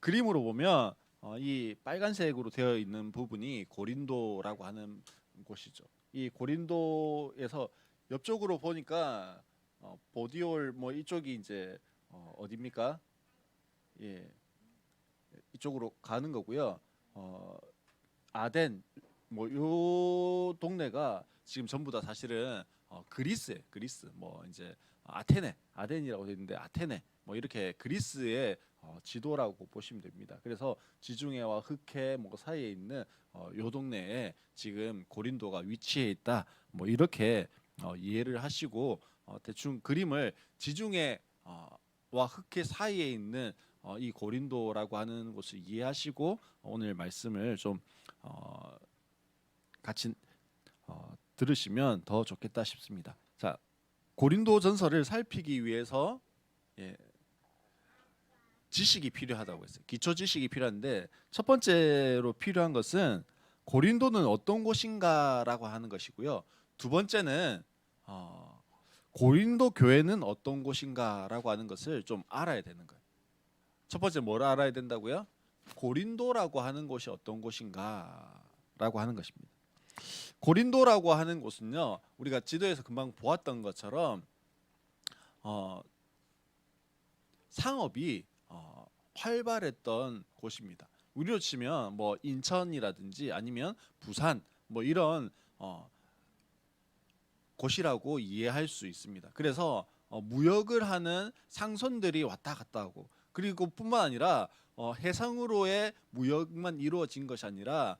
그림으로 보면 이 빨간색으로 되어 있는 부분이 고린도라고 하는 곳이죠. 이 고린도에서 옆쪽으로 보니까 보디올 뭐 이쪽이 이제 어디입니까? 예, 이쪽으로 가는 거고요. 어, 아덴 뭐 요 동네가 지금 전부 다 사실은 그리스에 그리스 뭐 이제 아테네 아덴이라고 되어 있는데 아테네 뭐 이렇게 그리스의 지도라고 보시면 됩니다. 그래서 지중해와 흑해 뭐 사이에 있는 요 동네에 지금 고린도가 위치해 있다. 뭐 이렇게 이해를 하시고 대충 그림을 지중해 와 흑해 사이에 있는 이 고린도라고 하는 곳을 이해하시고 오늘 말씀을 좀 어, 같이 들으시면 더 좋겠다 싶습니다. 자, 고린도 전설을 살피기 위해서 예, 지식이 필요하다고 했어요. 기초 지식이 필요한데 첫 번째로 필요한 것은 고린도는 어떤 곳인가라고 하는 것이고요. 두 번째는 고린도 교회는 어떤 곳인가라고 하는 것을 좀 알아야 되는 거예요. 첫 번째 뭘 알아야 된다고요? 고린도라고 하는 곳이 어떤 곳인가라고 하는 것입니다. 고린도라고 하는 곳은요, 우리가 지도에서 금방 보았던 것처럼 어, 상업이 활발했던 곳입니다. 우리로 치면 뭐 인천이라든지 아니면 부산 뭐 이런 곳이라고 이해할 수 있습니다. 그래서 무역을 하는 상선들이 왔다 갔다 하고 그리고 뿐만 아니라 해상으로의 무역만 이루어진 것이 아니라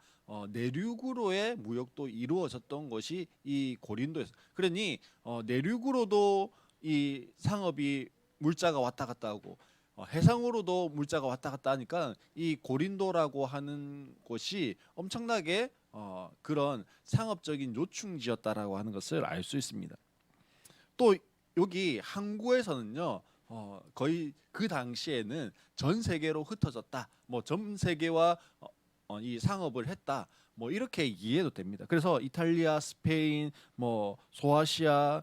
내륙으로의 무역도 이루어졌던 것이 이 고린도에서 그러니 내륙으로도 이 상업이 물자가 왔다 갔다 하고 해상으로도 물자가 왔다 갔다 하니까 이 고린도라고 하는 곳이 엄청나게 그런 상업적인 요충지였다라고 하는 것을 알 수 있습니다. 또 여기 항구에서는요 거의 그 당시에는 전 세계로 흩어졌다 뭐 전 세계와 이 상업을 했다 뭐 이렇게 이해도 됩니다. 그래서 이탈리아, 스페인, 뭐 소아시아,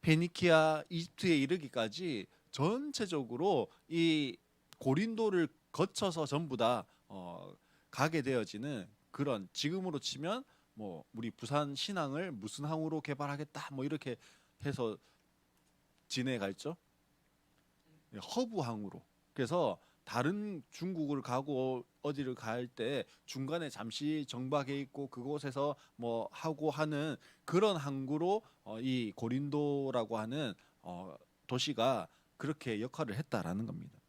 페니키아, 이집트에 이르기까지 전체적으로 이 고린도를 거쳐서 전부 다 가게 되어지는 그런 지금으로 치면 뭐 우리 부산 신항을 무슨 항으로 개발하겠다 뭐 이렇게 해서 진해가 있죠. 허브항으로. 그래서 다른 중국을 가고 어디를 갈 때 중간에 잠시 정박해 있고 그곳에서 뭐 하고 하는 그런 항구로 이 고린도라고 하는 도시가 그렇게 역할을 했다라는 겁니다.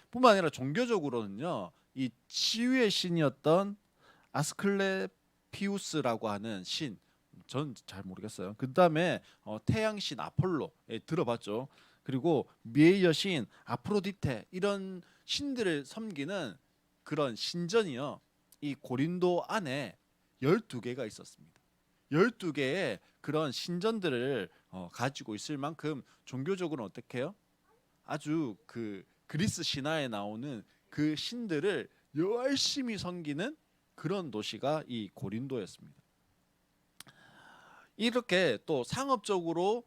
뿐만 아니라 종교적으로는요. 이 치유의 신이었던 아스클레피우스라고 하는 신, 전 잘 모르겠어요. 그 다음에 태양신 아폴로, 들어봤죠. 그리고 미의 여신 아프로디테 이런 신들을 섬기는 그런 신전이요. 이 고린도 안에 12개가 있었습니다. 12개의 그런 신전들을 가지고 있을 만큼 종교적으로 어떻게 해요? 아주 그 그리스 신화에 나오는 그 신들을 열심히 섬기는 그런 도시가 이 고린도였습니다. 이렇게 또 상업적으로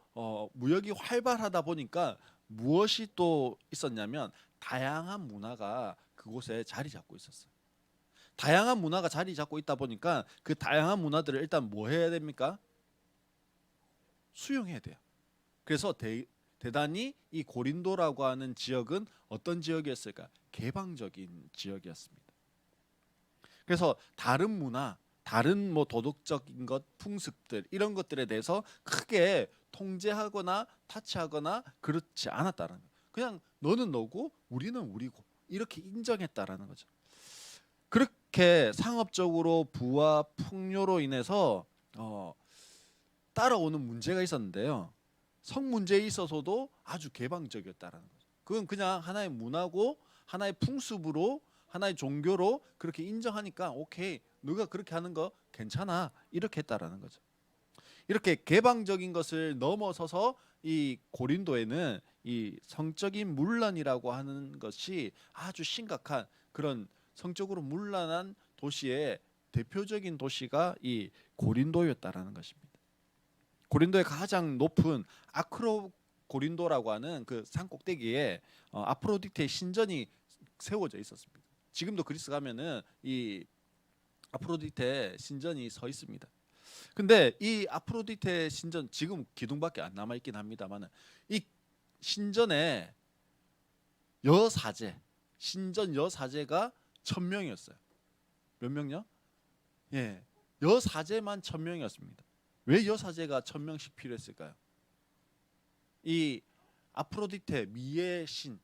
무역이 활발하다 보니까 무엇이 또 있었냐면 다양한 문화가 그곳에 자리 잡고 있었어요. 다양한 문화가 자리 잡고 있다 보니까 그 다양한 문화들을 일단 뭐 해야 됩니까? 수용해야 돼요. 그래서 대단히 이 고린도라고 하는 지역은 어떤 지역이었을까? 개방적인 지역이었습니다. 그래서 다른 문화, 다른 뭐 도덕적인 것, 풍습들 이런 것들에 대해서 크게 통제하거나 타치하거나 그렇지 않았다는 거예요. 그냥 너는 너고 우리는 우리고 이렇게 인정했다라는 거죠. 그렇게 상업적으로 부와 풍요로 인해서 따라오는 문제가 있었는데요. 성 문제에 있어서도 아주 개방적이었다라는 거죠. 그건 그냥 하나의 문화고 하나의 풍습으로 하나의 종교로 그렇게 인정하니까 오케이 너가 그렇게 하는 거 괜찮아 이렇게 했다라는 거죠. 이렇게 개방적인 것을 넘어서서 이 고린도에는 이 성적인 문란이라고 하는 것이 아주 심각한 그런 성적으로 문란한 도시의 대표적인 도시가 이 고린도였다라는 것입니다. 고린도의 가장 높은 아크로 고린도라고 하는 그 산 꼭대기에 아프로디테의 신전이 세워져 있었습니다. 지금도 그리스 가면은 이 아프로디테 신전이 서 있습니다. 근데 이 아프로디테 신전 지금 기둥밖에 안 남아 있긴 합니다만은 이 신전에 여사제 신전 여사제가 1,000명이었어요. 몇 명요? 예, 여사제만 1,000명이었습니다. 왜 여사제가 1,000명씩 필요했을까요? 이 아프로디테 미의 신,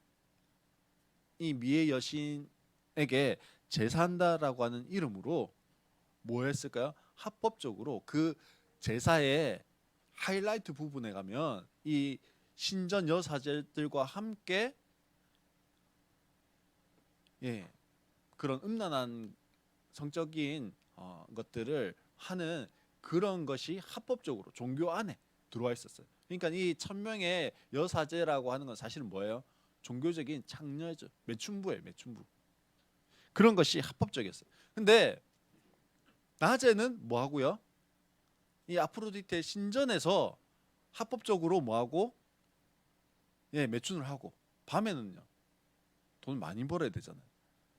이 미의 여신에게 제사한다라고 하는 이름으로 뭐 했을까요? 합법적으로 그 제사의 하이라이트 부분에 가면 이 신전 여사제들과 함께 예, 그런 음란한 성적인 것들을 하는 그런 것이 합법적으로 종교 안에 들어와 있었어요. 그러니까 이 1,000명의 여사제라고 하는 건 사실은 뭐예요? 종교적인 창녀죠. 매춘부예요, 매춘부. 그런 것이 합법적이었어요. 근데 낮에는 뭐 하고요? 이 아프로디테 신전에서 합법적으로 뭐 하고? 예, 매춘을 하고. 밤에는요. 돈 많이 벌어야 되잖아요.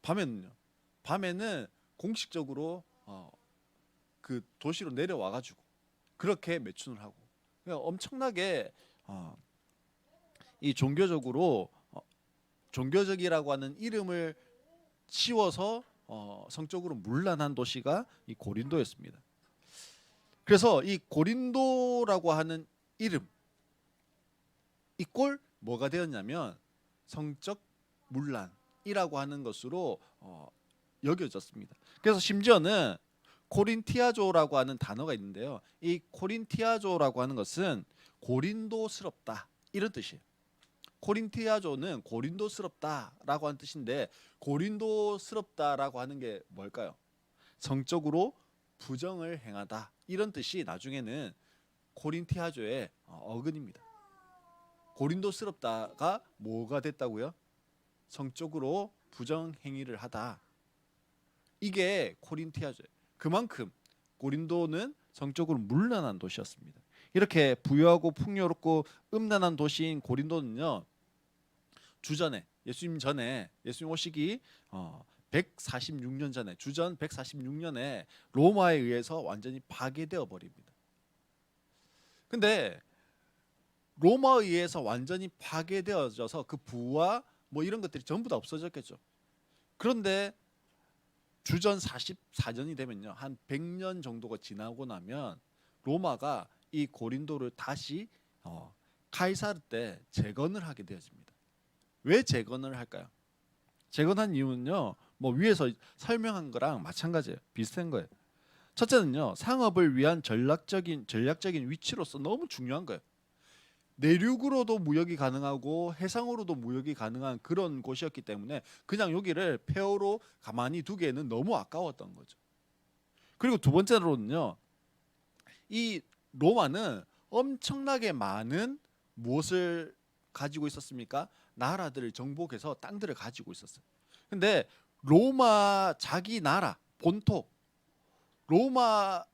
밤에는요. 밤에는 공식적으로 그 도시로 내려와 가지고 그렇게 매춘을 하고. 그러니까 엄청나게 이 종교적으로 종교적이라고 하는 이름을 씌워서 성적으로 문란한 도시가 이 고린도였습니다. 그래서 이 고린도라고 하는 이름 이꼴 뭐가 되었냐면 성적 문란이라고 하는 것으로 여겨졌습니다. 그래서 심지어는 코린티아조라고 하는 단어가 있는데요. 이 코린티아조라고 하는 것은 고린도스럽다 이런 뜻이에요. 코린티아조는 고린도스럽다라고 하는 뜻인데 고린도스럽다라고 하는 게 뭘까요? 성적으로 부정을 행하다 이런 뜻이 나중에는 코린티아조의 어근입니다. 고린도스럽다가 뭐가 됐다고요? 성적으로 부정 행위를 하다. 이게 코린티아조예요. 그만큼 고린도는 성적으로 문란한 도시였습니다. 이렇게 부유하고 풍요롭고 음란한 도시인 고린도는요. 주전에 예수님 전에 예수님 오시기 146년 전에 주전 146년에 로마에 의해서 완전히 파괴되어 버립니다. 근데 로마에 의해서 완전히 파괴되어져서 그 부와 뭐 이런 것들이 전부 다 없어졌겠죠. 그런데 주전 44년이 되면요. 한 100년 정도가 지나고 나면 로마가 이 고린도를 다시 카이사르 때 재건을 하게 되어집니다. 왜 재건을 할까요? 재건한 이유는요. 뭐 위에서 설명한 거랑 마찬가지예요. 비슷한 거예요. 첫째는요. 상업을 위한 전략적인 위치로서 너무 중요한 거예요. 내륙으로도 무역이 가능하고 해상으로도 무역이 가능한 그런 곳이었기 때문에 그냥 여기를 폐허로 가만히 두기에는 너무 아까웠던 거죠. 그리고 두 번째로는요. 이 로마는 엄청나게 많은 무엇을 가지고 있었습니까? 나라들을 정복해서 땅들을 가지고 있었어요. 근데 로마 자기 나라 본토 로마에는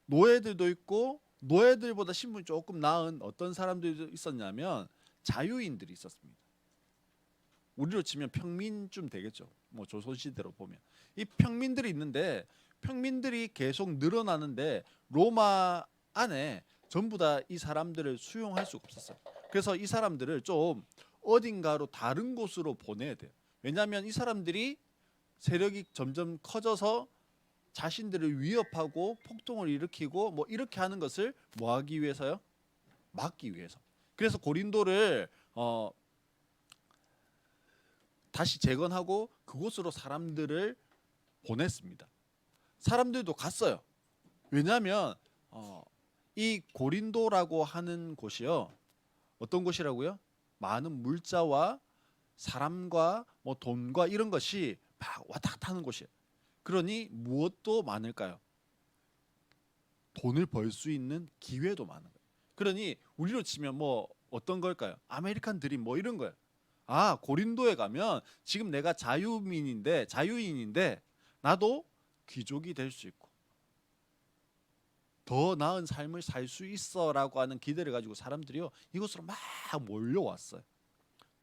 노예들도 있고 노예들보다 신분이 조금 나은 어떤 사람들이 있었냐면 자유인들이 있었습니다. 우리로 치면 평민쯤 되겠죠. 뭐 조선시대로 보면 이 평민들이 있는데 평민들이 계속 늘어나는데 로마 안에 전부 다 이 사람들을 수용할 수가 없었어요. 그래서 이 사람들을 좀 어딘가로 다른 곳으로 보내야 돼요. 왜냐하면 이 사람들이 세력이 점점 커져서 자신들을 위협하고 폭동을 일으키고 뭐 이렇게 하는 것을 뭐 하기 위해서요? 막기 위해서. 그래서 고린도를 다시 재건하고 그곳으로 사람들을 보냈습니다. 사람들도 갔어요. 왜냐하면 이 고린도라고 하는 곳이요. 어떤 곳이라고요? 많은 물자와 사람과 뭐 돈과 이런 것이 막 왔다 갔다 하는 곳이에요. 그러니 무엇도 많을까요? 돈을 벌 수 있는 기회도 많은 거예요. 그러니 우리로 치면 뭐 어떤 걸까요? 아메리칸 드림 뭐 이런 거예요. 아, 고린도에 가면 지금 내가 자유인인데 나도 귀족이 될 수 있고 더 나은 삶을 살 수 있어라고 하는 기대를 가지고 사람들이요 이곳으로 막 몰려왔어요.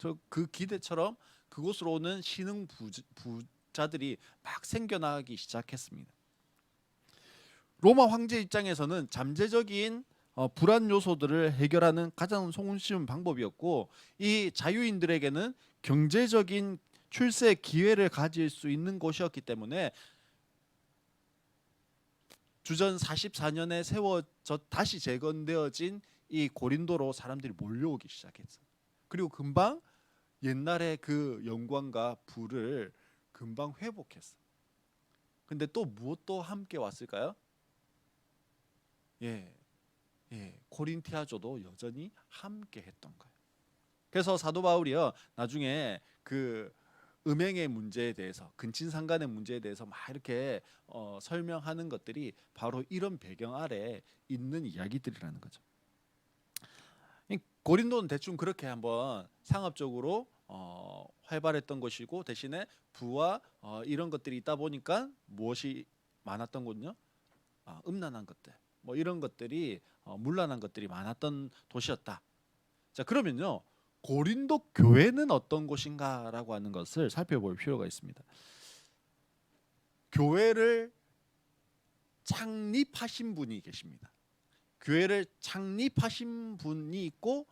저 그 기대처럼 그곳으로 오는 신흥 부자들이 막 생겨나기 시작했습니다. 로마 황제 입장에서는 잠재적인 불안 요소들을 해결하는 가장 손쉬운 방법이었고, 이 자유인들에게는 경제적인 출세 기회를 가질 수 있는 곳이었기 때문에 주전 44년에 세워져 다시 재건되어진 이 고린도로 사람들이 몰려오기 시작했어요. 그리고 금방 옛날의 그 영광과 부를 금방 회복했어. 근데 또 무엇도 함께 왔을까요? 예, 고린티아조도 여전히 함께 했던 거예요. 그래서 사도 바울이요, 나중에 그 음행의 문제에 대해서, 근친상간의 문제에 대해서 막 이렇게 설명하는 것들이 바로 이런 배경 아래 있는 이야기들이라는 거죠. 고린도는 대충 그렇게 한번 상업적으로 활발했던 것이고, 대신에 부와 이런 것들이 있다 보니까 무엇이 많았던 곳요? 음란한 것들, 뭐 이런 것들이 문란한 것들이 많았던 도시였다. 자, 그러면요, 고린도 교회는 어떤 곳인가라고 하는 것을 살펴볼 필요가 있습니다. 교회를 창립하신 분이 계십니다. 교회를 창립하신 분이 있고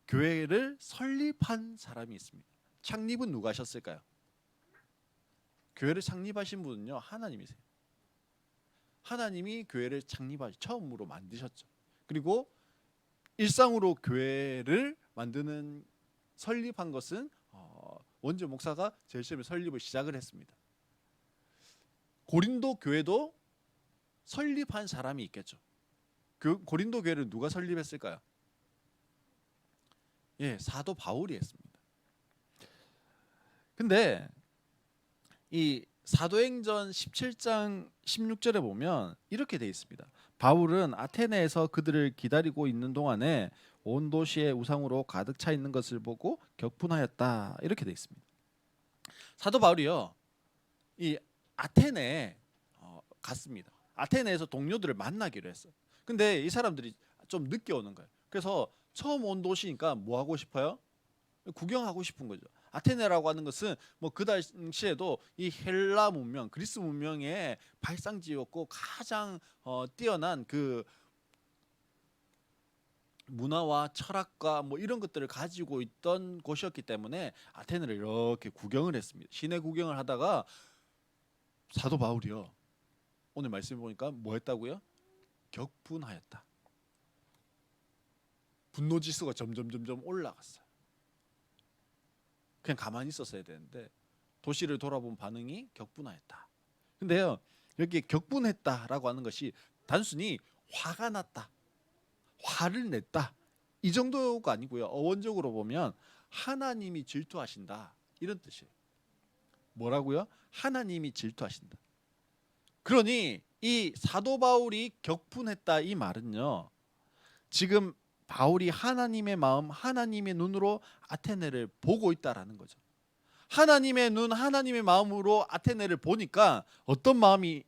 교회를 설립한 사람이 있습니다. 창립은 누가 하셨을까요? 교회를 창립하신 분은요, 하나님이세요. 하나님이 교회를 처음으로 만드셨죠. 그리고 일상으로 교회를 만드는, 설립한 것은 원주 목사가 제일 처음에 설립을 시작을 했습니다. 고린도 교회도 설립한 사람이 있겠죠. 고린도 교회를 누가 설립했을까요? 예, 사도 바울이 했습니다. 근데 이 사도행전 17장 16절에 보면 이렇게 돼 있습니다. 바울은 아테네에서 그들을 기다리고 있는 동안에 온 도시에 우상으로 가득 차 있는 것을 보고 격분하였다. 이렇게 돼 있습니다. 사도 바울이요, 이 아테네에 갔습니다. 아테네에서 동료들을 만나기로 했어요. 근데 이 사람들이 좀 늦게 오는 거예요. 그래서 처음 온 도시니까 뭐 하고 싶어요? 구경하고 싶은 거죠. 아테네라고 하는 것은 뭐 그 당시에도 이 헬라 문명, 그리스 문명의 발상지였고 가장 뛰어난 그 문화와 철학과 뭐 이런 것들을 가지고 있던 곳이었기 때문에 아테네를 이렇게 구경을 했습니다. 시내 구경을 하다가 사도 바울이요, 오늘 말씀 보니까 뭐 했다고요? 격분하였다. 분노 지수가 점점 올라갔어요. 그냥 가만히 있었어야 되는데 도시를 돌아본 반응이 격분하였다. 근데요, 여기 격분했다라고 하는 것이 단순히 화가 났다, 화를 냈다, 이 정도가 아니고요. 어원적으로 보면 하나님이 질투하신다, 이런 뜻이에요. 뭐라고요? 하나님이 질투하신다. 그러니 이 사도 바울이 격분했다, 이 말은요, 지금 바울이 하나님의 마음, 하나님의 눈으로 아테네를 보고 있다라는 거죠. 하나님의 눈, 하나님의 마음으로 아테네를 보니까 어떤 마음이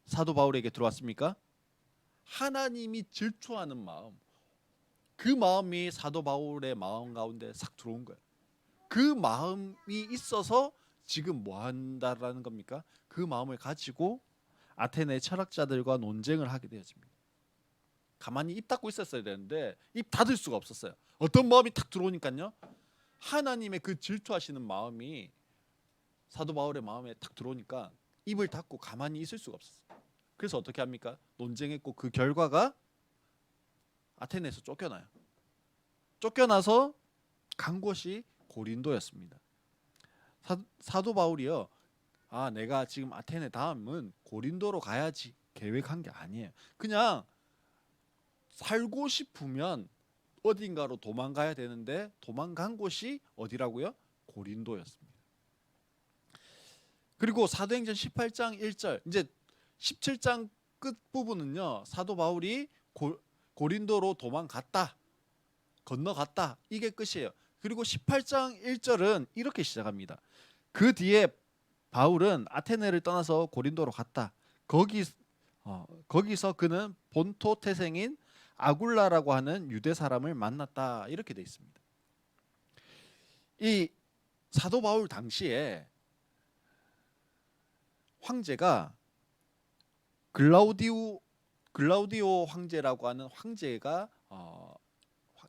사도 바울에게 들어왔습니까? 하나님이 질투하는 마음. 그 마음이 사도 바울의 마음 가운데 싹 들어온 거예요. 그 마음이 있어서 지금 뭐 한다라는 겁니까? 그 마음을 가지고 아테네 철학자들과 논쟁을 하게 되어집니다. 가만히 입 닫고 있었어야 되는데 입 닫을 수가 없었어요. 어떤 마음이 탁 들어오니까요, 하나님의 그 질투하시는 마음이 사도 바울의 마음에 탁 들어오니까 입을 닫고 가만히 있을 수가 없었어요. 그래서 어떻게 합니까? 논쟁했고 그 결과가 아테네에서 쫓겨나요. 쫓겨나서 간 곳이 고린도였습니다. 사도 바울이요, 내가 지금 아테네 다음은 고린도로 가야지 계획한 게 아니에요. 그냥 살고 싶으면 어딘가로 도망가야 되는데 도망간 곳이 어디라고요? 고린도였습니다. 그리고 사도행전 18장 1절, 이제 17장 끝 부분은요, 사도 바울이 고린도로 도망갔다, 건너갔다, 이게 끝이에요. 그리고 18장 1절은 이렇게 시작합니다. 그 뒤에 바울은 아테네를 떠나서 고린도로 갔다. 거기서 그는 본토 태생인 아굴라라고 하는 유대 사람을 만났다, 이렇게 돼 있습니다. 이 사도 바울 당시에 황제가 글라우디오 황제라고 하는 황제가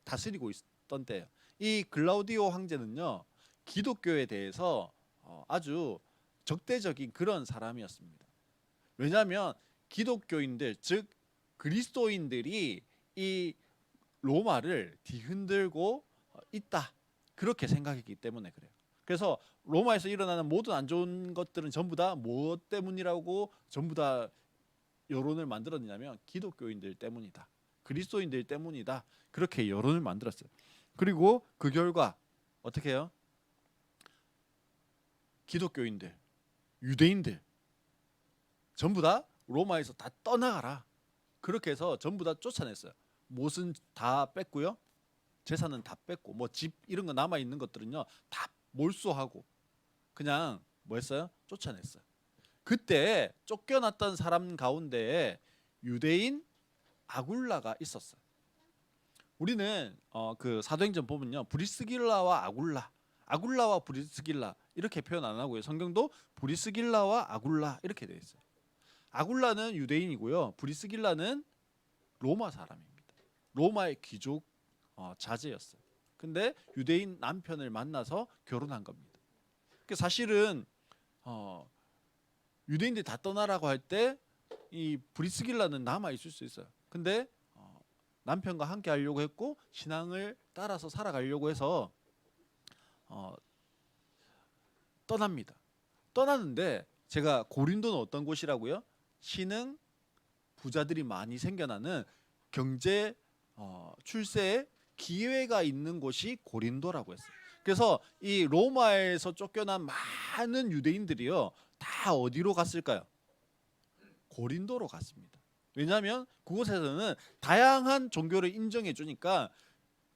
다스리고 있던 때예요. 이 글라우디오 황제는요, 기독교에 대해서 아주 적대적인 그런 사람이었습니다. 왜냐하면 기독교인들, 즉 그리스도인들이 이 로마를 뒤흔들고 있다, 그렇게 생각했기 때문에 그래요. 그래서 로마에서 일어나는 모든 안 좋은 것들은 전부 다 무엇 때문이라고 전부 다 여론을 만들었냐면 기독교인들 때문이다, 그리스도인들 때문이다, 그렇게 여론을 만들었어요. 그리고 그 결과 어떻게 해요? 기독교인들, 유대인들 전부 다 로마에서 다 떠나가라, 그렇게 해서 전부 다 쫓아냈어요. 못은 다 뺐고요, 재산은 다 뺐고, 뭐 집 이런 거 남아 있는 것들은요 다 몰수하고 그냥 뭐 했어요? 쫓아냈어요. 그때 쫓겨났던 사람 가운데에 유대인 아굴라가 있었어요. 우리는 그 사도행전 보면요, 브리스길라와 아굴라와 브리스길라 이렇게 표현 안 하고요, 성경도 브리스길라와 아굴라 이렇게 되어 있어요. 아굴라는 유대인이고요, 브리스길라는 로마 사람입니다. 로마의 귀족 자제였어요. 근데 유대인 남편을 만나서 결혼한 겁니다. 사실은 유대인들이 다 떠나라고 할 때 이 브리스길라는 남아 있을 수 있어요. 근데 남편과 함께 하려고 했고 신앙을 따라서 살아가려고 해서 떠납니다. 떠나는데, 제가 고린도는 어떤 곳이라고요? 신흥 부자들이 많이 생겨나는 경제 출세에 기회가 있는 곳이 고린도라고 했어요. 그래서 이 로마에서 쫓겨난 많은 유대인들이요 다 어디로 갔을까요? 고린도로 갔습니다. 왜냐하면 그곳에서는 다양한 종교를 인정해 주니까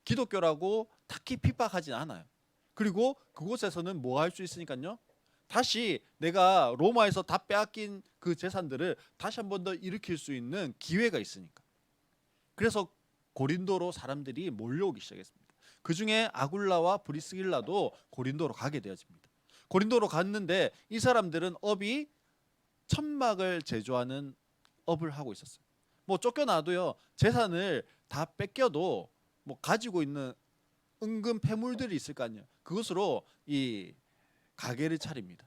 기독교라고 딱히 핍박하진 않아요. 그리고 그곳에서는 뭐 할 수 있으니까요, 다시 내가 로마에서 다 빼앗긴 그 재산들을 다시 한 번 더 일으킬 수 있는 기회가 있으니까. 그래서 고린도로 사람들이 몰려오기 시작했습니다. 그 중에 아굴라와 브리스길라도 고린도로 가게 되어집니다. 고린도로 갔는데 이 사람들은 업이 천막을 제조하는 업을 하고 있었어요. 뭐 쫓겨나도요, 재산을 다 뺏겨도 뭐 가지고 있는 은근 패물들이 있을 거 아니에요. 그것으로 이 가게를 차립니다.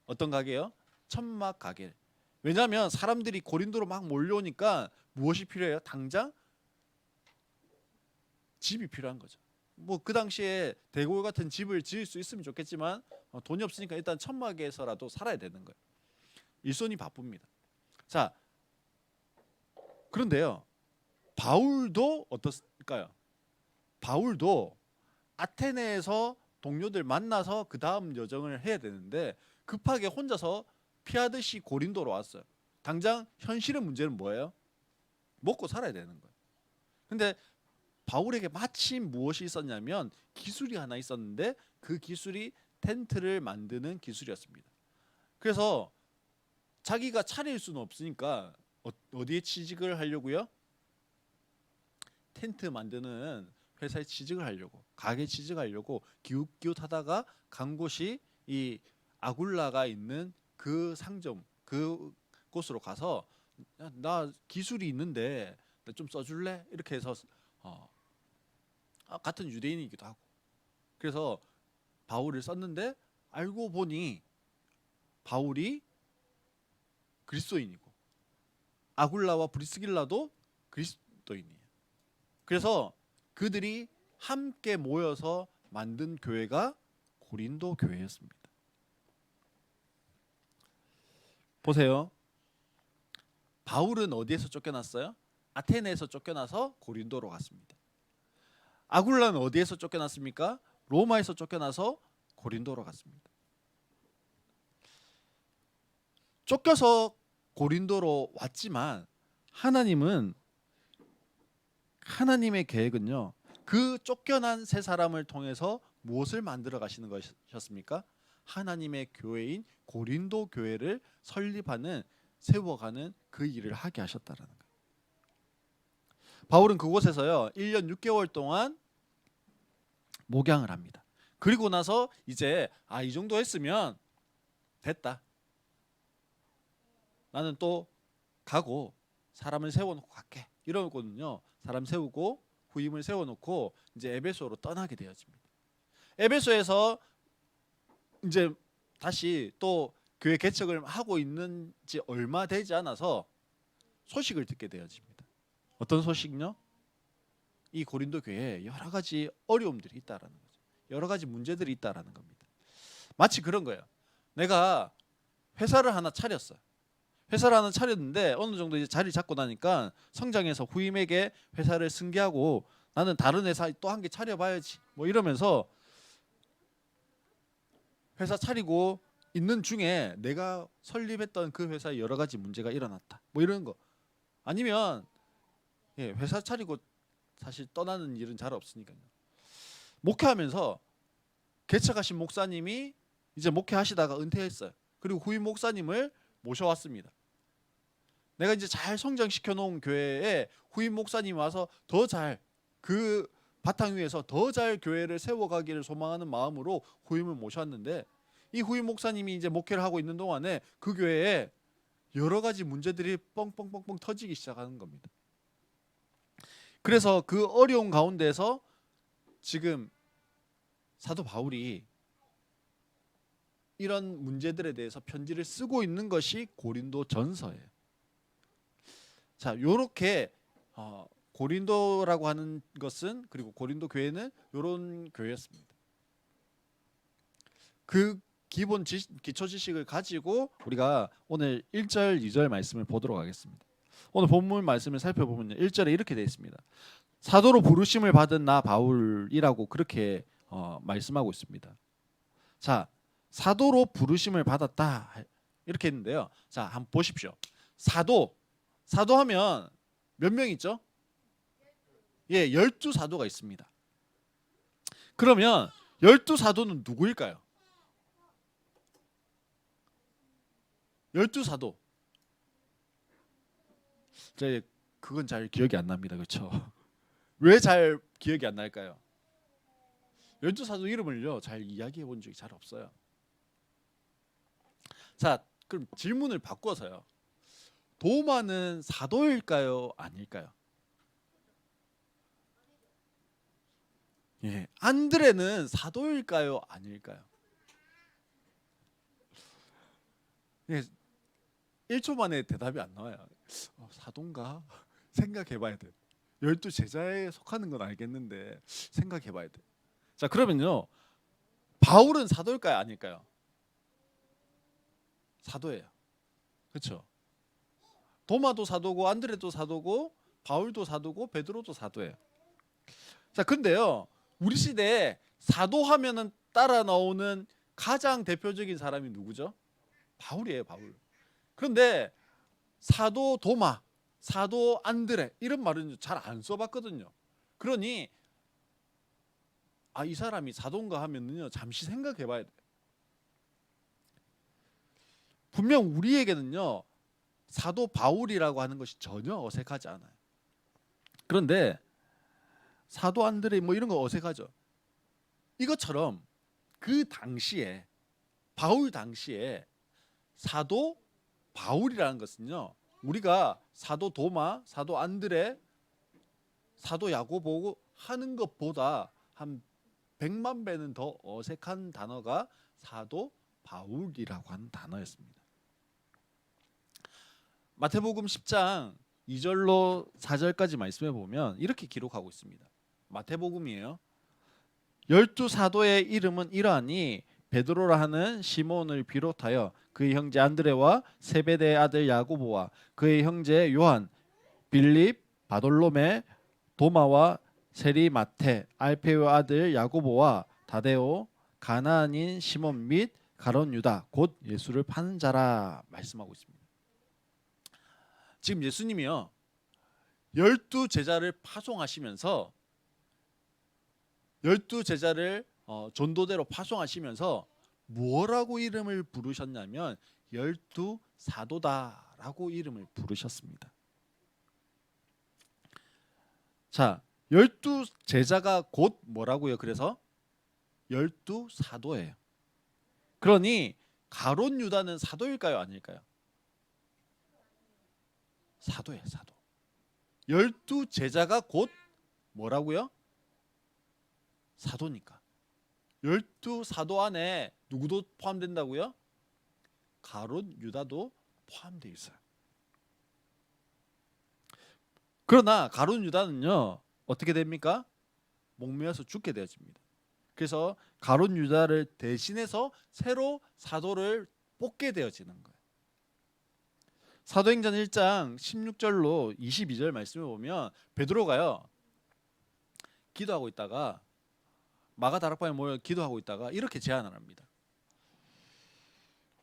어떤 가게요? 천막 가게. 왜냐하면 사람들이 고린도로 막 몰려오니까 무엇이 필요해요? 당장 집이 필요한 거죠. 뭐 그 당시에 대골 같은 집을 지을 수 있으면 좋겠지만 돈이 없으니까 일단 천막에서라도 살아야 되는 거예요. 일손이 바쁩니다. 자, 그런데요, 바울도 어떻을까요? 바울도 아테네에서 동료들 만나서 그 다음 여정을 해야 되는데 급하게 혼자서 피하듯이 고린도로 왔어요. 당장 현실의 문제는 뭐예요? 먹고 살아야 되는 거예요. 근데 바울에게 마침 무엇이 있었냐면 기술이 하나 있었는데 그 기술이 텐트를 만드는 기술이었습니다. 그래서 자기가 차릴 수는 없으니까 어디에 취직을 하려고요? 텐트 만드는 회사에 취직을 하려고, 가게 취직하려고 기웃기웃하다가 간 곳이 이 아굴라가 있는 그 상점, 그 곳으로 가서 나 기술이 있는데 좀 써줄래? 이렇게 해서 같은 유대인이기도 하고, 그래서 바울을 썼는데 알고 보니 바울이 그리스도인이고 아굴라와 브리스길라도 그리스도인이에요. 그래서 그들이 함께 모여서 만든 교회가 고린도 교회였습니다. 보세요. 바울은 어디에서 쫓겨났어요? 아테네에서 쫓겨나서 고린도로 갔습니다. 아굴라는 어디에서 쫓겨났습니까? 로마에서 쫓겨나서 고린도로 갔습니다. 쫓겨서 고린도로 왔지만 하나님의 계획은요, 그 쫓겨난 세 사람을 통해서 무엇을 만들어 가시는 것이었습니까? 하나님의 교회인 고린도 교회를 설립하는, 세워가는 그 일을 하게 하셨다라는 거예요. 바울은 그곳에서요 1년 6개월 동안 목양을 합니다. 그리고 나서 이제 이 정도 했으면 됐다. 나는 또 가고 사람을 세워놓고 갈게. 이러거든요. 사람 세우고 후임을 세워놓고 이제 에베소로 떠나게 되어집니다. 에베소에서 이제 다시 또 교회 개척을 하고 있는지 얼마 되지 않아서 소식을 듣게 되어집니다. 어떤 소식요? 이 고린도 교회에 여러 가지 어려움들이 있다라는 거죠. 여러 가지 문제들이 있다라는 겁니다. 마치 그런 거예요. 내가 회사를 하나 차렸어. 회사를 하나 차렸는데 어느 정도 이제 자리 잡고 나니까 성장해서 후임에게 회사를 승계하고 나는 다른 회사 또 한 개 차려봐야지 뭐 이러면서 회사 차리고 있는 중에 내가 설립했던 그 회사에 여러 가지 문제가 일어났다 뭐 이런 거. 아니면 회사 차리고 사실 떠나는 일은 잘 없으니까요. 목회하면서 개척하신 목사님이 이제 목회하시다가 은퇴했어요. 그리고 후임 목사님을 모셔왔습니다. 내가 이제 잘 성장시켜 놓은 교회에 후임 목사님이 와서 더 잘 그 바탕 위에서 더 잘 교회를 세워가기를 소망하는 마음으로 후임을 모셨는데 이 후임 목사님이 이제 목회를 하고 있는 동안에 그 교회에 여러 가지 문제들이 뻥뻥뻥뻥 터지기 시작하는 겁니다. 그래서 그 어려운 가운데서 지금 사도 바울이 이런 문제들에 대해서 편지를 쓰고 있는 것이 고린도 전서예요. 자, 요렇게 고린도라고 하는 것은, 그리고 고린도 교회는 이런 교회였습니다. 그 기본 기초 지식을 가지고 우리가 오늘 1절, 2절 말씀을 보도록 하겠습니다. 오늘 본문 말씀을 살펴보면 1절에 이렇게 되어 있습니다. 사도로 부르심을 받은 나 바울이라고 그렇게 말씀하고 있습니다. 자, 사도로 부르심을 받았다 이렇게 했는데요. 자, 한번 보십시오. 사도하면 몇 명 있죠? 12사도가 있습니다. 그러면 12사도는 누구일까요? 12사도. 그건 잘 기억이 안 납니다. 그렇죠? 왜 잘 기억이 안 날까요? 12사도 이름을요 잘 이야기해 본 적이 잘 없어요. 자, 그럼 질문을 바꿔서요. 도마는 사도일까요? 아닐까요? 안드레는 사도일까요? 아닐까요? 1초 만에 대답이 안 나와요. 사도인가? 생각해봐야 돼. 12제자에 속하는 건 알겠는데 생각해봐야 돼. 자, 그러면요. 바울은 사도일까요? 아닐까요? 사도예요. 그렇죠? 도마도 사도고 안드레도 사도고 바울도 사도고 베드로도 사도예요. 자, 근데요. 우리 시대에 사도하면은 따라 나오는 가장 대표적인 사람이 누구죠? 바울이에요, 바울. 그런데 사도 도마, 사도 안드레 이런 말은 잘 안 써봤거든요. 그러니 이 사람이 사도인가 하면은요 잠시 생각해봐야 돼요. 분명 우리에게는요 사도 바울이라고 하는 것이 전혀 어색하지 않아요. 그런데 사도 안드레 뭐 이런 거 어색하죠. 이것처럼 그 당시에 바울 당시에 사도 바울이라는 것은요 우리가 사도 도마, 사도 안드레, 사도 야고보 하는 것보다 한 100만 배는 더 어색한 단어가 사도 바울이라고 하는 단어였습니다. 마태복음 10장 2절로 4절까지 말씀해 보면 이렇게 기록하고 있습니다. 마태복음이에요. 12사도의 이름은 이러하니 베드로라 하는 시몬을 비롯하여 그의 형제 안드레와 세베대의 아들 야고보와 그의 형제 요한, 빌립, 바돌로메, 도마와 세리 마테, 알페의 아들 야고보와 다데오, 가나안인 시몬 및 가룟 유다 곧 예수를 파는 자라 말씀하고 있습니다. 지금 예수님이요 12제자를 파송하시면서 12제자를 전도대로 파송하시면서 뭐라고 이름을 부르셨냐면 12사도다라고 이름을 부르셨습니다. 자, 12제자가 곧 뭐라고요? 그래서 열두 사도예요. 그러니 가룟 유다는 사도일까요, 아닐까요? 사도예요, 사도. 열두 제자가 곧 뭐라고요? 사도니까. 열두 사도 안에 누구도 포함된다고요? 가룟 유다도 포함되어 있어요. 그러나 가룟 유다는요, 어떻게 됩니까? 목매어서 죽게 되어집니다. 그래서 가룟 유다를 대신해서 새로 사도를 뽑게 되어지는 거예요. 사도행전 1장 16절로 22절 말씀을 보면 베드로가요, 기도하고 있다가 마가 다락방에 모여 기도하고 있다가 이렇게 제안을 합니다.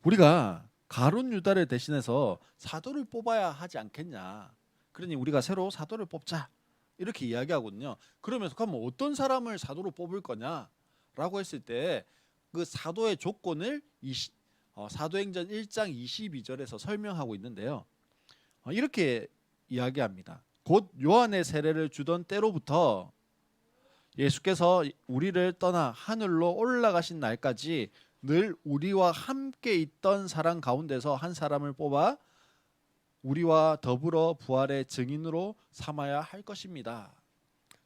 우리가 가룟 유다를 대신해서 사도를 뽑아야 하지 않겠냐. 그러니 우리가 새로 사도를 뽑자. 이렇게 이야기하거든요. 그러면서 그러면 어떤 사람을 사도로 뽑을 거냐라고 했을 때 그 사도의 조건을 사도행전 1장 22절에서 설명하고 있는데요. 이렇게 이야기합니다. 곧 요한의 세례를 주던 때로부터 예수께서 우리를 떠나 하늘로 올라가신 날까지 늘 우리와 함께 있던 사람 가운데서 한 사람을 뽑아 우리와 더불어 부활의 증인으로 삼아야 할 것입니다.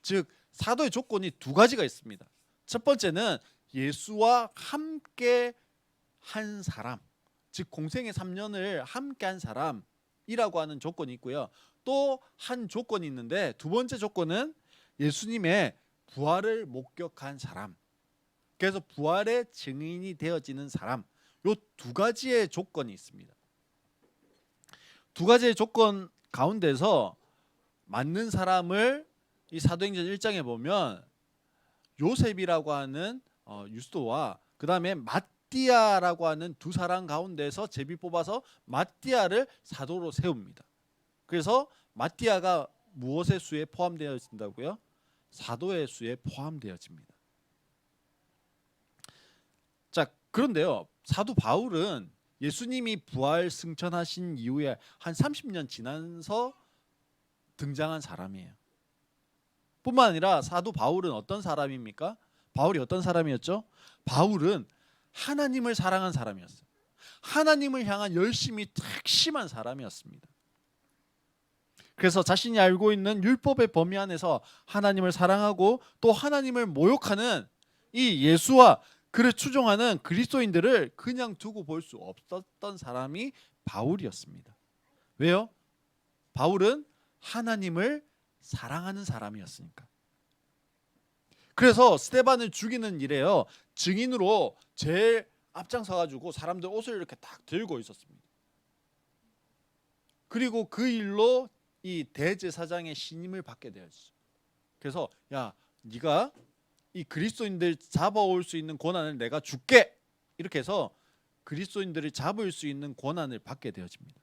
즉 사도의 조건이 두 가지가 있습니다. 첫 번째는 예수와 함께 한 사람, 즉 공생의 3년을 함께 한 사람이라고 하는 조건이 있고요. 또 한 조건이 있는데 두 번째 조건은 예수님의 부활을 목격한 사람, 그래서 부활의 증인이 되어지는 사람, 요 두 가지의 조건이 있습니다. 두 가지의 조건 가운데서 맞는 사람을 이 사도행전 1장에 보면 요셉이라고 하는 유스도와 그 다음에 마띠아라고 하는 두 사람 가운데서 제비 뽑아서 마띠아를 사도로 세웁니다. 그래서 마띠아가 무엇의 수에 포함되어진다고요? 사도의 수에 포함되어집니다. 자, 그런데요, 사도 바울은 예수님이 부활 승천하신 이후에 한 30년 지나서 등장한 사람이에요. 뿐만 아니라 사도 바울은 어떤 사람입니까? 바울이 어떤 사람이었죠? 바울은 하나님을 사랑한 사람이었어요. 하나님을 향한 열심이 특심한 사람이었습니다. 그래서 자신이 알고 있는 율법의 범위 안에서 하나님을 사랑하고 또 하나님을 모욕하는 이 예수와 그를 추종하는 그리스도인들을 그냥 두고 볼 수 없었던 사람이 바울이었습니다. 왜요? 바울은 하나님을 사랑하는 사람이었으니까. 그래서 스데반을 죽이는 일에요, 증인으로 제일 앞장서 가지고 사람들 옷을 이렇게 딱 들고 있었습니다. 그리고 그 일로 이 대제사장의 신임을 받게 되었죠. 그래서 야, 네가 이 그리스도인들 잡아올 수 있는 권한을 내가 줄게, 이렇게 해서 그리스도인들을 잡을 수 있는 권한을 받게 되어집니다.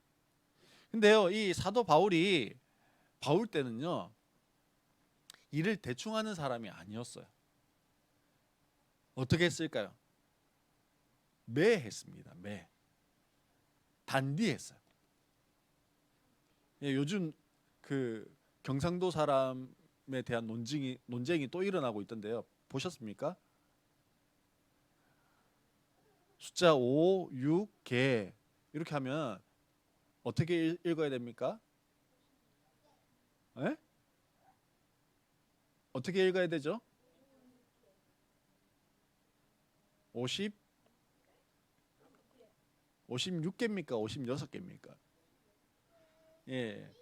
근데요, 이 사도 바울이 바울 때는요, 일을 대충 하는 사람이 아니었어요. 어떻게 했을까요? 매했습니다. 단디했어요. 예, 요즘 그 경상도 사람에 대한 논쟁이 또 일어나고 있던데요. 보셨습니까? 숫자 5, 6, 개 이렇게 하면 어떻게 읽어야 됩니까? 에? 어떻게 읽어야 되죠? 56개입니까? 56개입니까? 예.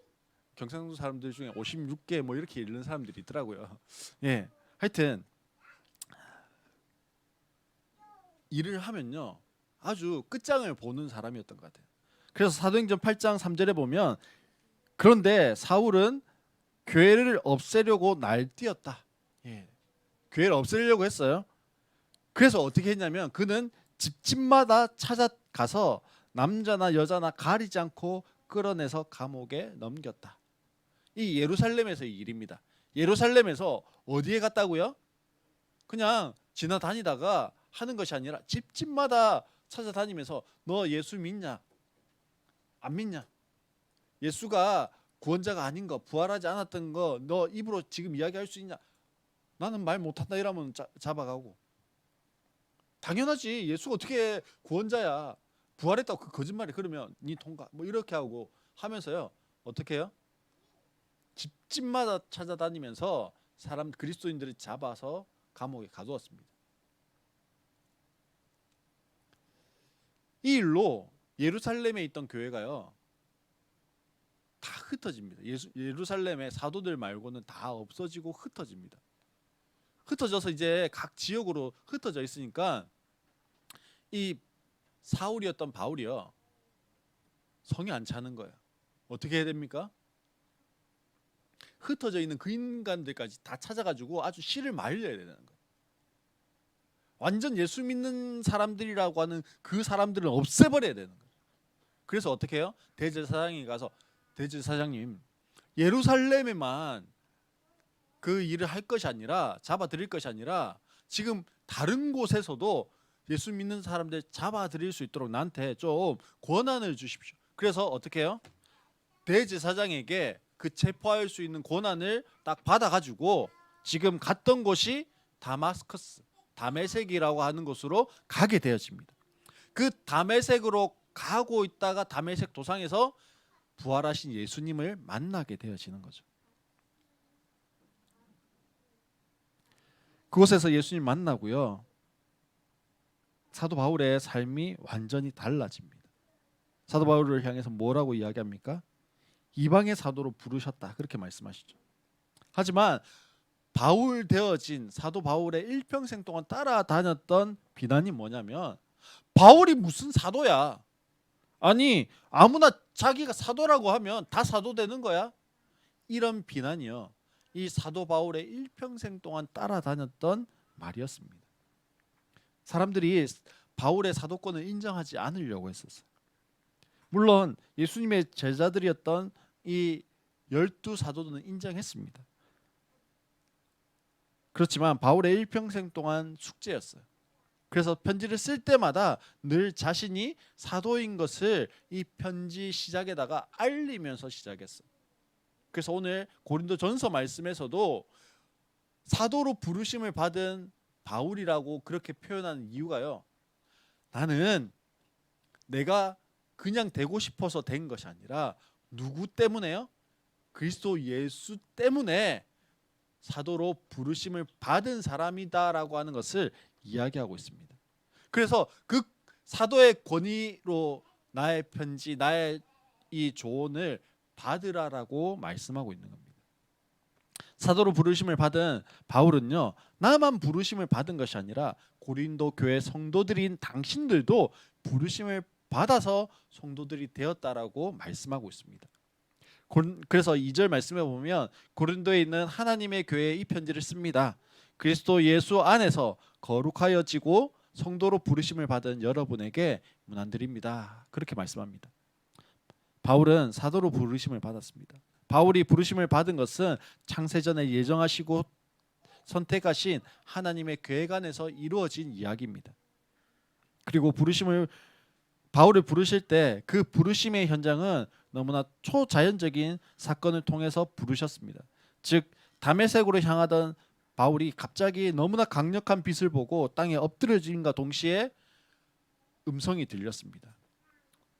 경상도 사람들 중에 56개 뭐 이렇게 읽는 사람들이 있더라고요. 예. 하여튼 일을 하면요, 아주 끝장을 보는 사람이었던 것 같아요. 그래서 사도행전 8장 3절에 보면 그런데 사울은 교회를 없애려고 날뛰었다. 예. 교회를 없애려고 했어요. 그래서 어떻게 했냐면 그는 집집마다 찾아가서 남자나 여자나 가리지 않고 끌어내서 감옥에 넘겼다. 이 예루살렘에서의 일입니다. 예루살렘에서 어디에 갔다고요? 그냥 지나다니다가 하는 것이 아니라 집집마다 찾아다니면서 너 예수 믿냐? 안 믿냐? 예수가 구원자가 아닌 거, 부활하지 않았던 거 너 입으로 지금 이야기할 수 있냐? 나는 말 못한다 이러면 잡아가고, 당연하지. 예수가 어떻게 구원자야? 부활했다고 그 거짓말이 그러면 니 통과 뭐 이렇게 하고 하면서요. 어떻게 해요? 집집마다 찾아다니면서 사람 그리스도인들을 잡아서 감옥에 가두었습니다. 이 일로 예루살렘에 있던 교회가요 다 흩어집니다. 예루살렘의 사도들 말고는 다 없어지고 흩어집니다. 흩어져서 이제 각 지역으로 흩어져 있으니까 이 사울이었던 바울이요 성이 안 차는 거예요. 어떻게 해야 됩니까? 흩어져 있는 그 인간들까지 다 찾아가지고 아주 씨를 말려야 되는 거예요. 완전 예수 믿는 사람들이라고 하는 그 사람들은 없애버려야 되는 거예요. 그래서 어떻게 해요? 대제사장이 가서 대제사장님 예루살렘에만 그 일을 할 것이 아니라 잡아들일 것이 아니라 지금 다른 곳에서도 예수 믿는 사람들 잡아들일 수 있도록 나한테 좀 권한을 주십시오. 그래서 어떻게 해요? 대제사장에게 그 체포할 수 있는 권한을 딱 받아가지고 지금 갔던 곳이 다마스커스, 다메섹이라고 하는 곳으로 가게 되어집니다. 그 다메섹으로 가고 있다가 다메섹 도상에서 부활하신 예수님을 만나게 되어지는 거죠. 그곳에서 예수님 만나고요. 사도 바울의 삶이 완전히 달라집니다. 사도 바울을 향해서 뭐라고 이야기합니까? 이방의 사도로 부르셨다 그렇게 말씀하시죠. 하지만 바울 되어진 사도 바울의 일평생 동안 따라다녔던 비난이 뭐냐면 바울이 무슨 사도야? 아니 아무나 자기가 사도라고 하면 다 사도 되는 거야? 이런 비난이요. 이 사도 바울의 일평생 동안 따라다녔던 말이었습니다. 사람들이 바울의 사도권을 인정하지 않으려고 했었어요. 물론 예수님의 제자들이었던 이 12사도들은 인정했습니다. 그렇지만 바울의 일평생 동안 숙제였어요. 그래서 편지를 쓸 때마다 늘 자신이 사도인 것을 이 편지 시작에다가 알리면서 시작했어요. 그래서 오늘 고린도전서 말씀에서도 사도로 부르심을 받은 바울이라고 그렇게 표현하는 이유가요. 나는 내가 그냥 되고 싶어서 된 것이 아니라 누구 때문에요? 그리스도 예수 때문에 사도로 부르심을 받은 사람이다라고 하는 것을 이야기하고 있습니다. 그래서 그 사도의 권위로 나의 편지, 나의 이 조언을 받으라라고 말씀하고 있는 겁니다. 사도로 부르심을 받은 바울은요, 나만 부르심을 받은 것이 아니라 고린도 교회 성도들인 당신들도 부르심을 받아서 성도들이 되었다라고 말씀하고 있습니다. 그래서 2절 말씀에 보면 고린도에 있는 하나님의 교회에 이 편지를 씁니다. 그리스도 예수 안에서 거룩하여지고 성도로 부르심을 받은 여러분에게 문안드립니다. 그렇게 말씀합니다. 바울은 사도로 부르심을 받았습니다. 바울이 부르심을 받은 것은 창세전에 예정하시고 선택하신 하나님의 계획 안에서 이루어진 이야기입니다. 그리고 바울을 부르실 때 그 부르심의 현장은 너무나 초자연적인 사건을 통해서 부르셨습니다. 즉 다메섹으로 향하던 바울이 갑자기 너무나 강력한 빛을 보고 땅에 엎드려짐과 동시에 음성이 들렸습니다.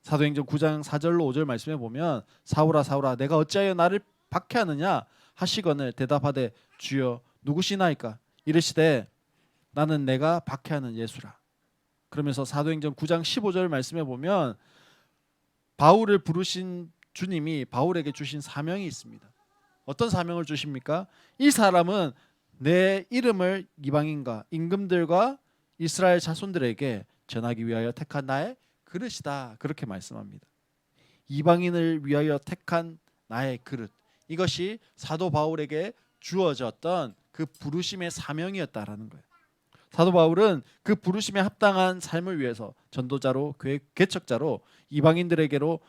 사도행전 9장 4절로 5절 말씀에 보면 사울아 사울아 내가 어찌하여 나를 박해하느냐 하시거늘 대답하되 주여 누구시나이까 이르시되 나는 내가 박해하는 예수라. 그러면서 사도행전 9장 15절 말씀에 보면 바울을 부르신 주님이 바울에게 주신 사명이 있습니다. 어떤 사명을 주십니까? 이 사람은 내 이름을 이방인과 임금들과 이스라엘 자손들에게 전하기 위하여 택한 나의 그릇이다. 그렇게 말씀합니다. 이방인을 위하여 택한 나의 그릇. 이것이 사도 바울에게 주어졌던 그 부르심의 사명이었다라는 거예요. 사도 바울은 그 부르심에 합당한 삶을 위해서 전도자로 개척자로 이방인들에게로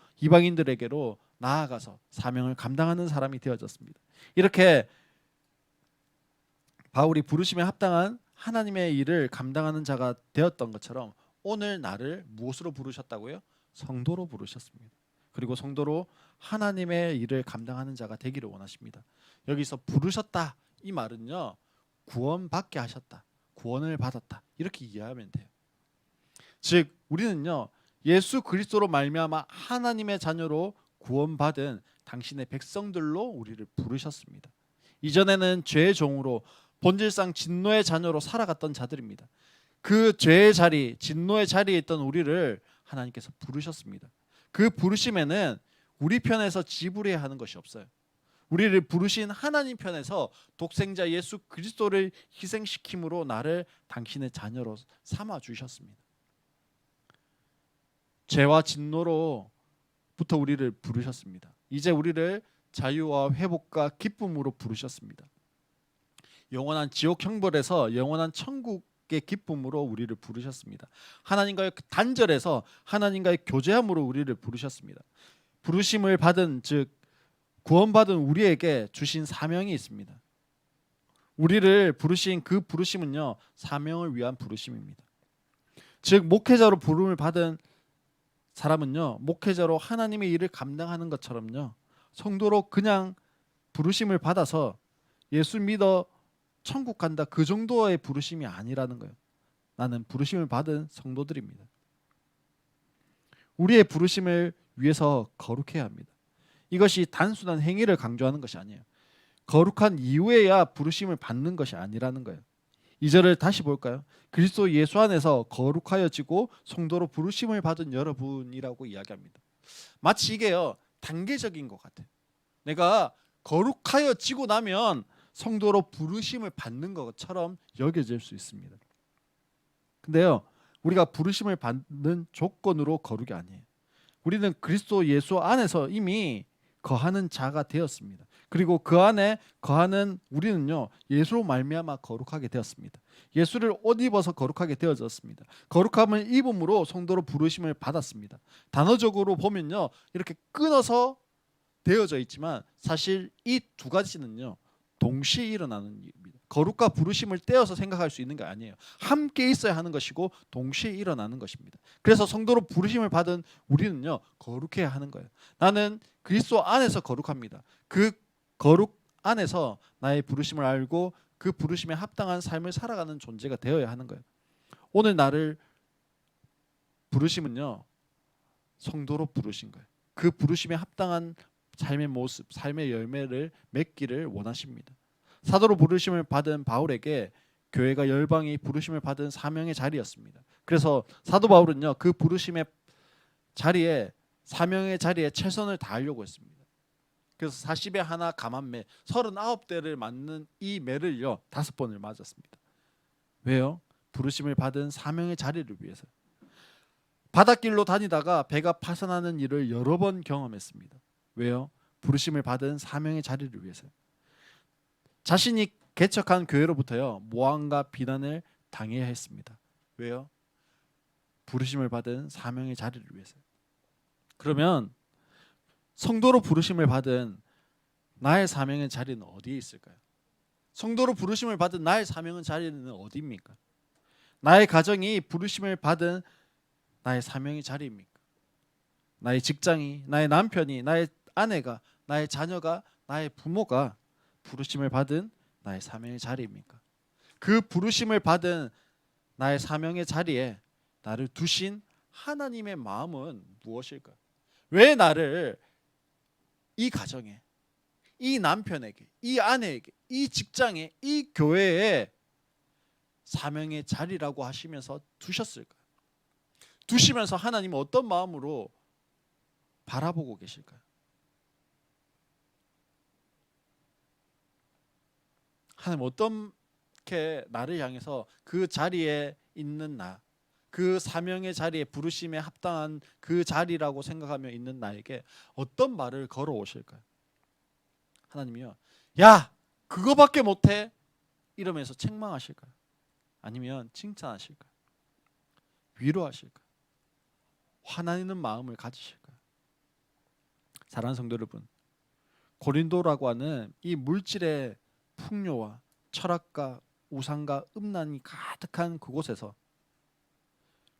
나아가서 사명을 감당하는 사람이 되어졌습니다. 이렇게 바울이 부르심에 합당한 하나님의 일을 감당하는 자가 되었던 것처럼 오늘 나를 무엇으로 부르셨다고요? 성도로 부르셨습니다. 그리고 성도로 하나님의 일을 감당하는 자가 되기를 원하십니다. 여기서 부르셨다 이 말은요 구원받게 하셨다, 구원을 받았다 이렇게 이해하면 돼요. 즉 우리는요 예수 그리스도로 말미암아 하나님의 자녀로 구원받은 당신의 백성들로 우리를 부르셨습니다. 이전에는 죄의 종으로 본질상 진노의 자녀로 살아갔던 자들입니다. 그 죄의 자리, 진노의 자리에 있던 우리를 하나님께서 부르셨습니다. 그 부르심에는 우리 편에서 지불해야 하는 것이 없어요. 우리를 부르신 하나님 편에서 독생자 예수 그리스도를 희생시킴으로 나를 당신의 자녀로 삼아 주셨습니다. 죄와 진노로부터 우리를 부르셨습니다. 이제 우리를 자유와 회복과 기쁨으로 부르셨습니다. 영원한 지옥 형벌에서 영원한 천국의 기쁨으로 우리를 부르셨습니다. 하나님과의 단절에서 하나님과의 교제함으로 우리를 부르셨습니다. 부르심을 받은 즉 구원받은 우리에게 주신 사명이 있습니다. 우리를 부르신 그 부르심은요 사명을 위한 부르심입니다. 즉 목회자로 부름을 받은 사람은요 목회자로 하나님의 일을 감당하는 것처럼요 성도로 그냥 부르심을 받아서 예수 믿어 천국 간다 그 정도의 부르심이 아니라는 거예요. 나는 부르심을 받은 성도들입니다. 우리의 부르심을 위해서 거룩해야 합니다. 이것이 단순한 행위를 강조하는 것이 아니에요. 거룩한 이후에야 부르심을 받는 것이 아니라는 거예요. 2절을 다시 볼까요? 그리스도 예수 안에서 거룩하여지고 성도로 부르심을 받은 여러분이라고 이야기합니다. 마치 이게요 단계적인 것 같아요. 내가 거룩하여지고 나면 성도로 부르심을 받는 것처럼 여겨질 수 있습니다. 근데요 우리가 부르심을 받는 조건으로 거룩이 아니에요. 우리는 그리스도 예수 안에서 이미 거하는 자가 되었습니다. 그리고 그 안에 거하는 우리는요 예수로 말미암아 거룩하게 되었습니다. 예수를 옷 입어서 거룩하게 되어졌습니다. 거룩함을 입음으로 성도로 부르심을 받았습니다. 단어적으로 보면요 이렇게 끊어서 되어져 있지만 사실 이 두 가지는요 동시에 일어나는 일입니다. 거룩과 부르심을 떼어서 생각할 수 있는 게 아니에요. 함께 있어야 하는 것이고 동시에 일어나는 것입니다. 그래서 성도로 부르심을 받은 우리는요 거룩해야 하는 거예요. 나는 그리스도 안에서 거룩합니다. 그 거룩 안에서 나의 부르심을 알고 그 부르심에 합당한 삶을 살아가는 존재가 되어야 하는 거예요. 오늘 나를 부르심은요 성도로 부르신 거예요. 그 부르심에 합당한 삶의 모습, 삶의 열매를 맺기를 원하십니다. 사도로 부르심을 받은 바울에게 교회가 열방이 부르심을 받은 사명의 자리였습니다. 그래서 사도 바울은요 그 부르심의 자리에 사명의 자리에 최선을 다하려고 했습니다. 그래서 40에 하나 감한매 39대를 맞는 이 매를요 5번을 맞았습니다. 왜요? 부르심을 받은 사명의 자리를 위해서. 바닷길로 다니다가 배가 파산하는 일을 여러 번 경험했습니다. 왜요? 부르심을 받은 사명의 자리를 위해서요. 자신이 개척한 교회로부터요 모함과 비난을 당해야 했습니다. 왜요? 부르심을 받은 사명의 자리를 위해서요. 그러면 성도로 부르심을 받은 나의 사명의 자리는 어디에 있을까요? 성도로 부르심을 받은 나의 사명의 자리는 어디입니까? 나의 가정이 부르심을 받은 나의 사명의 자리입니까? 나의 직장이, 나의 남편이, 나의 아내가, 나의 자녀가, 나의 부모가 부르심을 받은 나의 사명의 자리입니까? 그 부르심을 받은 나의 사명의 자리에 나를 두신 하나님의 마음은 무엇일까요? 왜 나를 이 가정에, 이 남편에게, 이 아내에게, 이 직장에, 이 교회에 사명의 자리라고 하시면서 두셨을까요? 두시면서 하나님은 어떤 마음으로 바라보고 계실까요? 하나님 어떻게 나를 향해서 그 자리에 있는 나, 그 사명의 자리에 부르심에 합당한 그 자리라고 생각하며 있는 나에게 어떤 말을 걸어오실까요? 하나님이요, 야 그거밖에 못해 이러면서 책망하실까요? 아니면 칭찬하실까요? 위로하실까요? 화나는 마음을 가지실까요? 사랑하는 성도 여러분, 고린도라고 하는 이 물질의 풍요와 철학과 우상과 음란이 가득한 그곳에서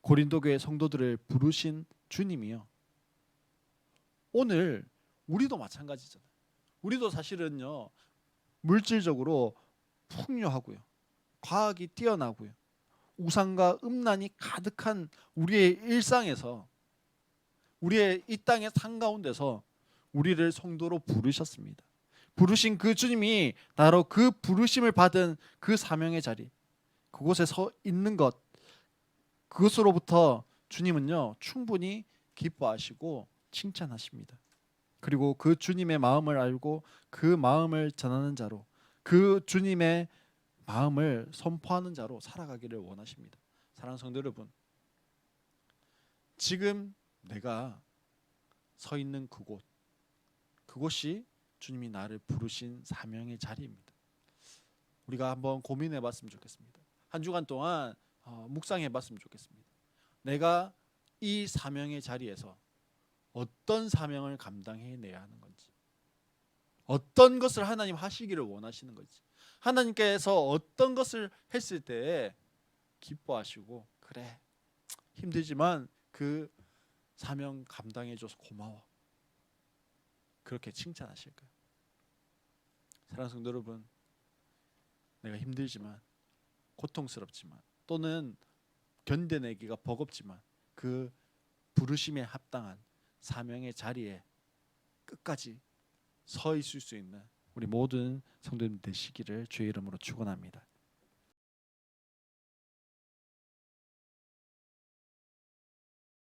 고린도 교회 성도들을 부르신 주님이요, 오늘 우리도 마찬가지잖아요. 우리도 사실은요 물질적으로 풍요하고요, 과학이 뛰어나고요, 우상과 음란이 가득한 우리의 일상에서, 우리의 이 땅의 삶 가운데서 우리를 성도로 부르셨습니다. 부르신 그 주님이 바로 그 부르심을 받은 그 사명의 자리, 그곳에 서 있는 것, 그것으로부터 주님은요 충분히 기뻐하시고 칭찬하십니다. 그리고 그 주님의 마음을 알고 그 마음을 전하는 자로, 그 주님의 마음을 선포하는 자로 살아가기를 원하십니다. 사랑하는 성도 여러분, 지금 내가 서 있는 그곳이 주님이 나를 부르신 사명의 자리입니다. 우리가 한번 고민해 봤으면 좋겠습니다. 한 주간 동안 묵상해 봤으면 좋겠습니다. 내가 이 사명의 자리에서 어떤 사명을 감당해내야 하는 건지, 어떤 것을 하나님 하시기를 원하시는 건지, 하나님께서 어떤 것을 했을 때 기뻐하시고, 그래 힘들지만 그 사명 감당해줘서 고마워, 그렇게 칭찬하실까요? 사랑하는 성도 여러분, 내가 힘들지만, 고통스럽지만, 또는 견뎌내기가 버겁지만 그 부르심에 합당한 사명의 자리에 끝까지 서 있을 수 있는 우리 모든 성도님 되시기를 주의 이름으로 축원합니다.